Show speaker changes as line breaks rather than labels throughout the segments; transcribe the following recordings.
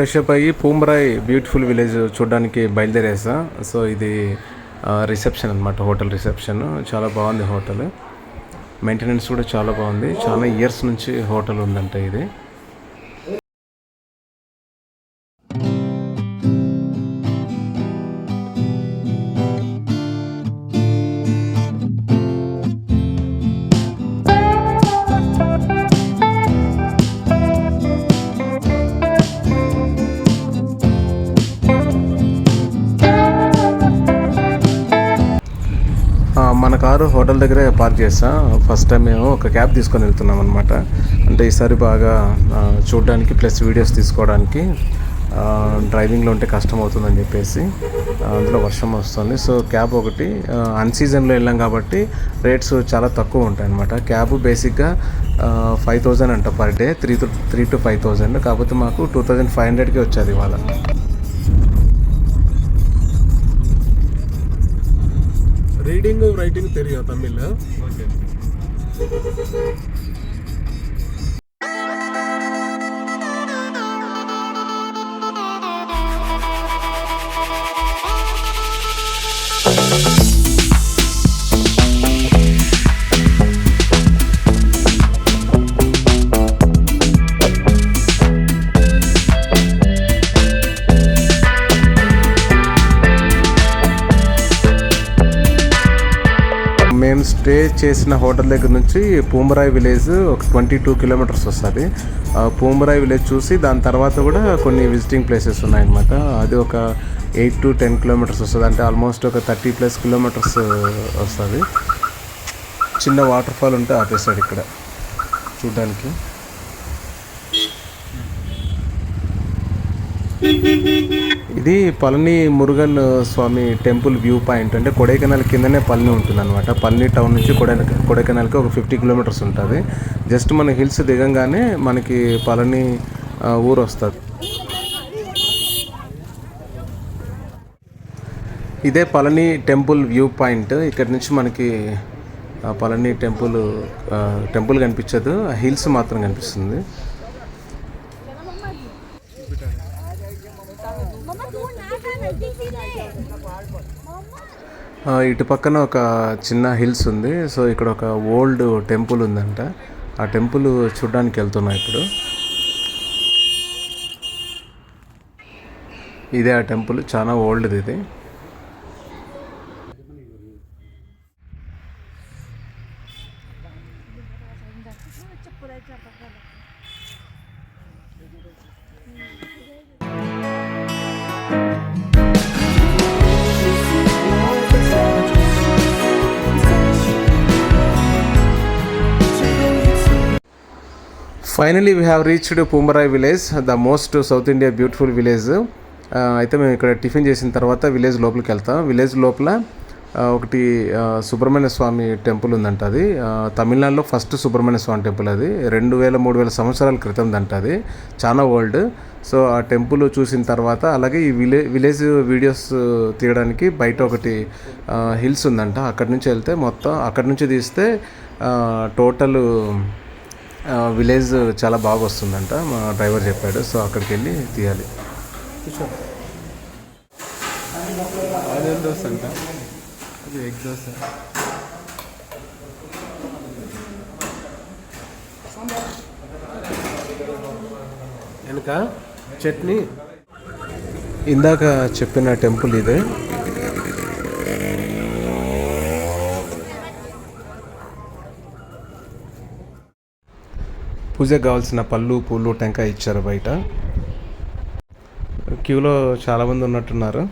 Fresh up అయ్యి పూంబరాయ్ beautiful village చూడడానికి బయలుదేరేసా. So ఇది రిసెప్షన్ అనమాట, హోటల్ రిసెప్షన్. చాలా బాగుంది హోటల్, మెయింటెనెన్స్ కూడా చాలా బాగుంది. చాలా ఇయర్స్ నుంచి హోటల్ ఉందంట ఇది. మన కారు హోటల్ దగ్గరే పార్క్ చేస్తాం. ఫస్ట్ టైం మేము ఒక క్యాబ్ తీసుకొని వెళ్తున్నాం అనమాట. అంటే ఈసారి బాగా చూడడానికి ప్లస్ వీడియోస్ తీసుకోవడానికి. డ్రైవింగ్లో ఉంటే కష్టం అవుతుందని చెప్పేసి, అందులో వర్షం వస్తుంది. సో క్యాబ్ ఒకటి అన్సీజన్లో వెళ్ళాం కాబట్టి రేట్స్ చాలా తక్కువ ఉంటాయి అనమాట. క్యాబ్ బేసిక్గా 5,000 అంట పర్ డే, 3 to 5,000. కాకపోతే మాకు 2,500కి వచ్చేది ఇవాళ.
రీడింగ్ రైటింగ్ తెలియదు తమిళ్. ఓకే.
మేము స్టే చేసిన హోటల్ దగ్గర నుంచి పూంబరాయ్ విలేజ్ ఒక 22 kilometers వస్తుంది. పూంబరాయ్ విలేజ్ చూసి దాని తర్వాత కూడా కొన్ని విజిటింగ్ ప్లేసెస్ ఉన్నాయన్నమాట. అది ఒక 8 to 10 kilometers వస్తుంది. అంటే ఆల్మోస్ట్ ఒక 30+ kilometers వస్తుంది. చిన్న వాటర్ ఫాల్ ఉంటే ఆపేస్తాడు ఇక్కడ చూడ్డానికి. ఇది పళని మురుగన్ స్వామి టెంపుల్ వ్యూ పాయింట్. అంటే కొడైకెనాల్ కిందనే పళని ఉంటుంది అనమాట. పళని టౌన్ నుంచి కొడైకెనాల్కి ఒక 50 kilometers ఉంటుంది. జస్ట్ మన హిల్స్ దిగంగానే మనకి పళని ఊరు వస్తుంది. ఇదే పళని టెంపుల్ వ్యూ పాయింట్. ఇక్కడ నుంచి మనకి పళని టెంపుల్ కనిపించదు, హిల్స్ మాత్రం కనిపిస్తుంది. ఇటు పక్కన ఒక చిన్న హిల్స్ ఉంది. సో ఇక్కడ ఒక ఓల్డ్ టెంపుల్ ఉందంట. ఆ టెంపుల్ చూడడానికి వెళ్తున్నా ఇప్పుడు. ఇదే ఆ టెంపుల్, చాలా ఓల్డ్ది ఇది. Finally we have reached Poombarai village, the most south India beautiful village. అయితే మేము ఇక్కడ టిఫిన్ చేసిన తర్వాత విలేజ్ లోపలికి వెళ్తాం. విలేజ్ లోపల ఒకటి సుబ్రహ్మణ్య స్వామి టెంపుల్ ఉందంట. అది తమిళనాడులో ఫస్ట్ సుబ్రహ్మణ్య స్వామి టెంపుల్. అది 2,000-3,000 సంవత్సరాల క్రితం దంట. అది చాలా ఓల్డ్. సో ఆ టెంపుల్ చూసిన తర్వాత అలాగే ఈ విలేజ్ వీడియోస్ తీయడానికి బయట ఒకటి హిల్స్ ఉందంట. అక్కడి నుంచి వెళ్తే మొత్తం అక్కడి నుంచి తీస్తే టోటల్ విలేజ్ చాలా బాగా వస్తుందంట, మా డ్రైవర్ చెప్పాడు. సో అక్కడికి వెళ్ళి తీయాలి.
ఆనియన్ దోశ అంట, అది ఎగ్ దోశ. వెనక చట్నీ.
ఇందాక చెప్పిన టెంపుల్ ఇదే. పూజకు కావాల్సిన పళ్ళు, పూలు, టెంకాయ ఇచ్చారు బయట. క్యూలో చాలామంది ఉన్నట్టున్నారు.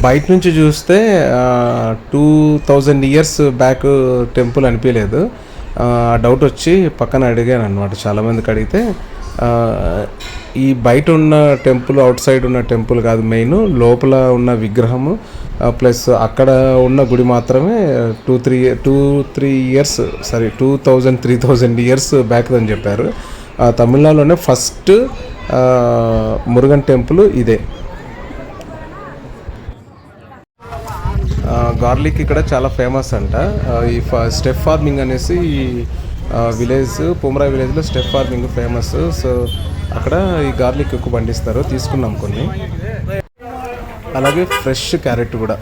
బయట నుంచి చూస్తే 2000 years బ్యాక్ టెంపుల్ అనిపించలేదు. డౌట్ వచ్చి పక్కన అడిగాను అనమాట. చాలామందికి అడిగితే ఈ బయట ఉన్న టెంపుల్ అవుట్ సైడ్ ఉన్న టెంపుల్ కాదు, మెయిన్ లోపల ఉన్న విగ్రహము ప్లస్ అక్కడ ఉన్న గుడి మాత్రమే 2-3 years 2000-3000 years బ్యాక్ అని చెప్పారు. తమిళనాడులోనే ఫస్ట్ మురుగన్ టెంపుల్ ఇదే. గార్లిక్ ఇక్కడ చాలా ఫేమస్ అంట. ఈ స్టెప్ ఫార్మింగ్ అనేసి ఈ విలేజ్ పుమరా విలేజ్లో స్టెప్ ఫార్మింగ్ ఫేమస్. సో అక్కడ ఈ గార్లిక్ ఎక్కువ పండిస్తారు. తీసుకున్నాం కొన్ని. అలాగే ఫ్రెష్ క్యారెట్ కూడా.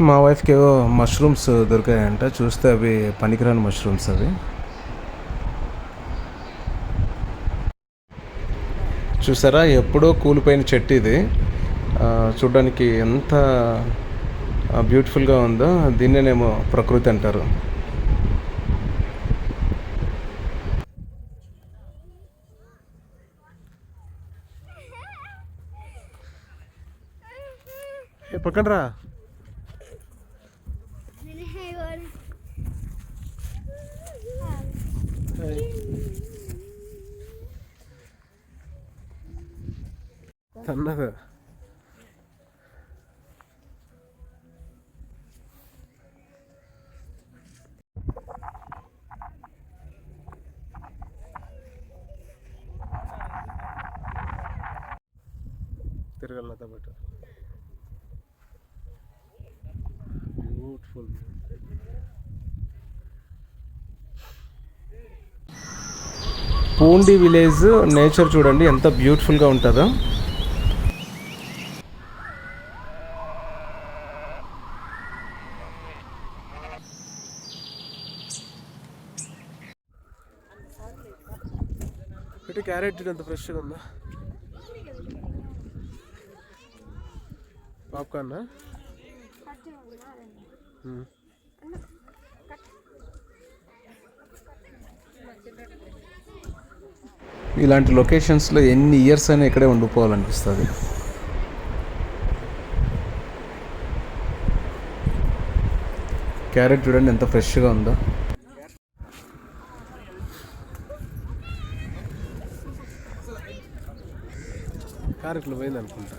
మా వైఫ్కి ఏవో మష్రూమ్స్ దొరికాయంట. చూస్తే అవి పనికిరాని మష్రూమ్స్ అవి. చూసారా, ఎప్పుడో కూలిపోయిన చెట్టు ఇది. చూడ్డానికి ఎంత బ్యూటిఫుల్గా ఉందో. దీన్నేనేమో ప్రకృతి అంటారు. పక్కనరా. సన్నగా తిరగలతో better.
Beautiful.
Poondi village nature చూడండి ఎంత బ్యూటిఫుల్గా ఉంటుందో.
ఇటు క్యారెట్ ఎంత ఫ్రెష్గా ఉందా. పాప్కార్న్
ఇలాంటి లొకేషన్స్లో ఎన్ని ఇయర్స్ అయినా ఇక్కడే ఉండిపోవాలనిపిస్తుంది. క్యారెట్ చూడండి ఎంత ఫ్రెష్గా ఉందో.
క్యారెట్లు పోయింది అనుకుంటా.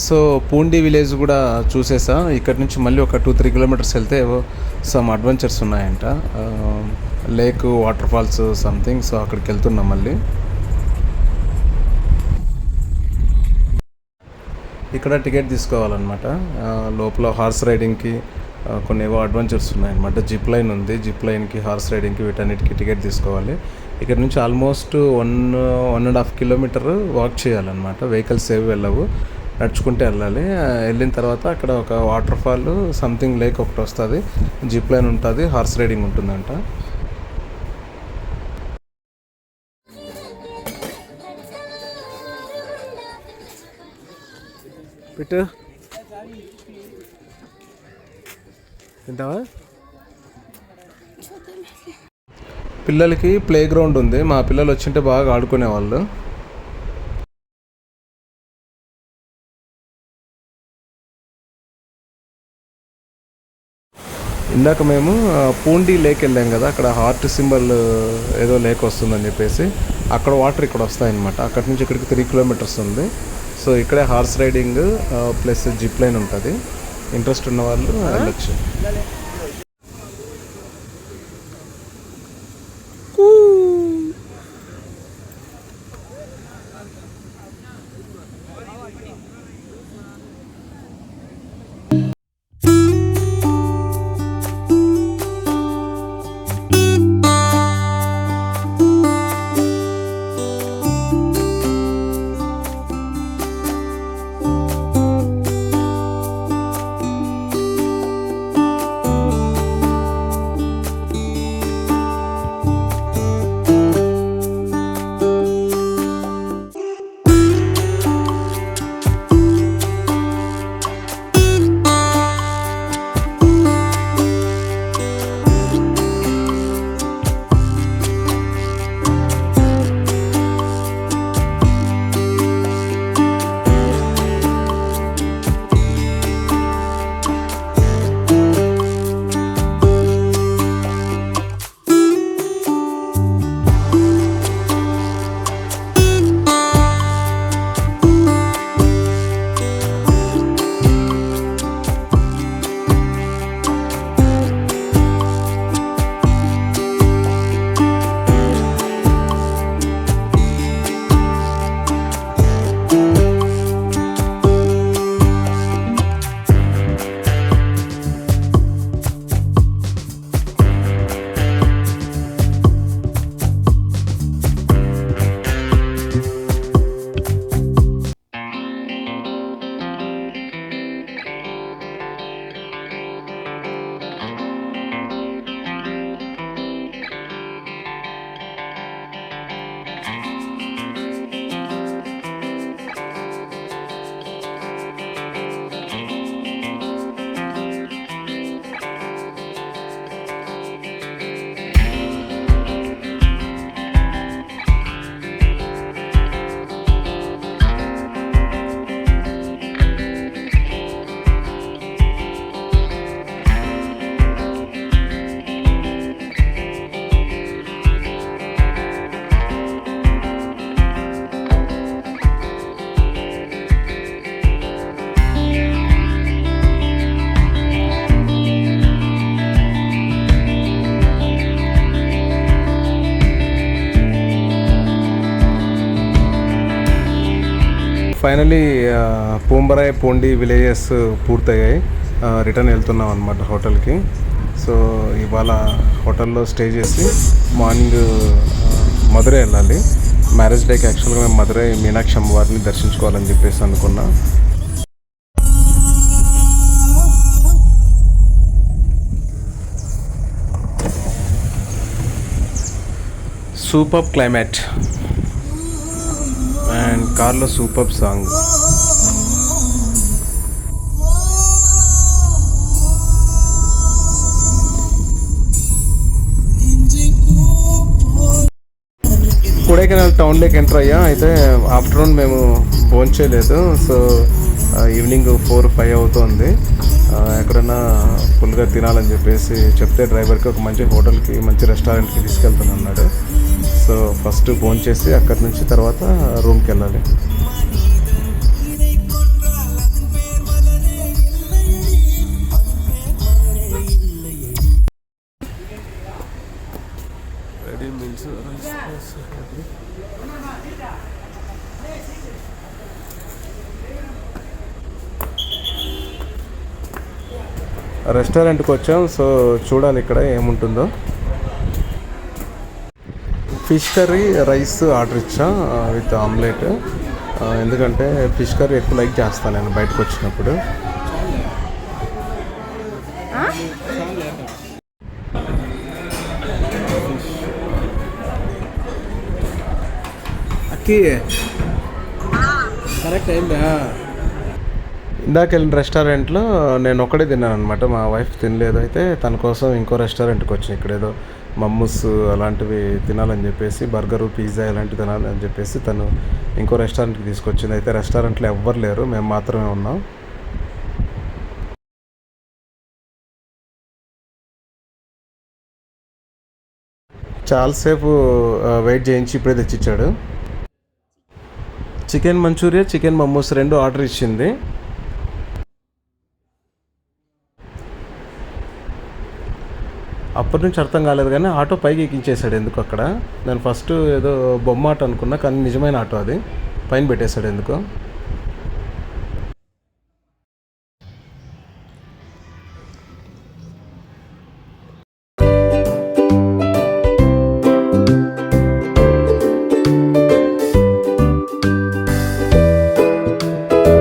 సో పూండి విలేజ్ కూడా చూసేసా. ఇక్కడ నుంచి మళ్ళీ ఒక 2-3 కిలోమీటర్స్ వెళ్తే సమ్ అడ్వెంచర్స్ ఉన్నాయంట, lake, water falls something. So అక్కడికి వెళ్తున్నాం మళ్ళీ. ఇక్కడ టికెట్ తీసుకోవాలన్నమాట. లోపల హార్స్ రైడింగ్కి కొన్ని ఏవో అడ్వెంచర్స్ ఉన్నాయన్నమాట. జిప్ లైన్ ఉంది, జిప్ లైన్కి, హార్స్ రైడింగ్కి, వీటన్నిటికీ టికెట్ తీసుకోవాలి. ఇక్కడ నుంచి ఆల్మోస్ట్ 1.5 కిలోమీటర్ వాక్ చేయాలన్నమాట. వెహికల్స్ ఏవి వెళ్ళవు, నడుచుకుంటే వెళ్ళాలి. వెళ్ళిన తర్వాత అక్కడ ఒక వాటర్ ఫాల్ సంథింగ్ లేక్ ఒకటి వస్తుంది, జిప్ లైన్ ఉంటుంది, హార్స్ రైడింగ్ ఉంటుందంట.
పెట్టు తింటావా.
పిల్లలకి ప్లే గ్రౌండ్ ఉంది. మా పిల్లలు వచ్చింటే బాగా ఆడుకునేవాళ్ళు. ఇందాక మేము పూండి లేక్ వెళ్ళాం కదా, అక్కడ హార్ట్ సింబల్ ఏదో లేక్ వస్తుందని చెప్పేసి అక్కడ వాటర్ ఇక్కడ వస్తాయన్నమాట. అక్కడి నుంచి ఇక్కడికి 3 కిలోమీటర్స్ ఉంది. సో ఇక్కడే horse riding plus zip line ఉంటుంది. ఇంట్రెస్ట్ ఉన్న వాళ్ళు వెళ్ళొచ్చు. ఫైనలీ పూంబరాయ్ పోండి విలేజెస్ పూర్తయ్యాయి. రిటర్న్ వెళ్తున్నాం అనమాట హోటల్కి. సో ఇవాళ హోటల్లో స్టే చేసి మార్నింగ్ మధురై వెళ్ళాలి. మ్యారేజ్ డేకి యాక్చువల్గా మేము మధురై మీనాక్షి అమ్మవారిని దర్శించుకోవాలని చెప్పేసి అనుకున్నా. సూపర్ క్లైమేట్ అండ్ కార్లో సూపర్ సాంగ్. కొడైకెనాల్ టౌన్లోకి ఎంటర్ అయ్యా. అయితే ఆఫ్టర్నూన్ మేము భోంచేయలేదు. సో ఈవినింగ్ 4-5 అవుతుంది. ఎక్కడైనా ఫుల్గా తినాలని చెప్పేసి చెప్తే డ్రైవర్కి ఒక మంచి హోటల్కి మంచి రెస్టారెంట్కి తీసుకెళ్తాను అన్నాడు. సో ఫస్ట్ భోంచేసి అక్కడి నుంచి తర్వాత రూమ్కి వెళ్ళాలి.
రెడీ మీల్స్
రెస్టారెంట్కి వచ్చాం. సో చూడాలి ఇక్కడ ఏముంటుందో. ఫిష్ కర్రీ రైస్ ఆర్డర్ ఇచ్చా విత్ ఆమ్లెట్. ఎందుకంటే ఫిష్ కర్రీ ఎక్కువ లైక్ చేస్తాను నేను బయటకు వచ్చినప్పుడు. అక్కి కరెక్ట్ అయిందా? ఇందాక వెళ్ళిన రెస్టారెంట్లో నేను ఒక్కడే తిన్నాను అనమాట. మా వైఫ్ తినలేదు. అయితే తన కోసం ఇంకో రెస్టారెంట్కి వచ్చాను. ఇక్కడ ఏదో మమ్మూస్ అలాంటివి తినాలని చెప్పేసి, బర్గరు పిజ్జా ఇలాంటివి తినాలని చెప్పేసి తను ఇంకో రెస్టారెంట్కి తీసుకొచ్చింది. అయితే రెస్టారెంట్లో ఎవ్వరు లేరు, మేము మాత్రమే ఉన్నాం. చాలాసేపు వెయిట్ చేయించి ఇప్పుడే తెచ్చిచ్చాడు. చికెన్ మంచూరియా, చికెన్ మమ్మూస్ 2 ఆర్డర్ ఇచ్చింది. అప్పటి నుంచి అర్థం కాలేదు కానీ ఆటో పైకి ఎక్కించేశాడు ఎందుకు అక్కడ. నేను ఫస్ట్ ఏదో బొమ్మ ఆటో అనుకున్నా, కానీ నిజమైన ఆటో అది. పైన పెట్టేశాడు ఎందుకో.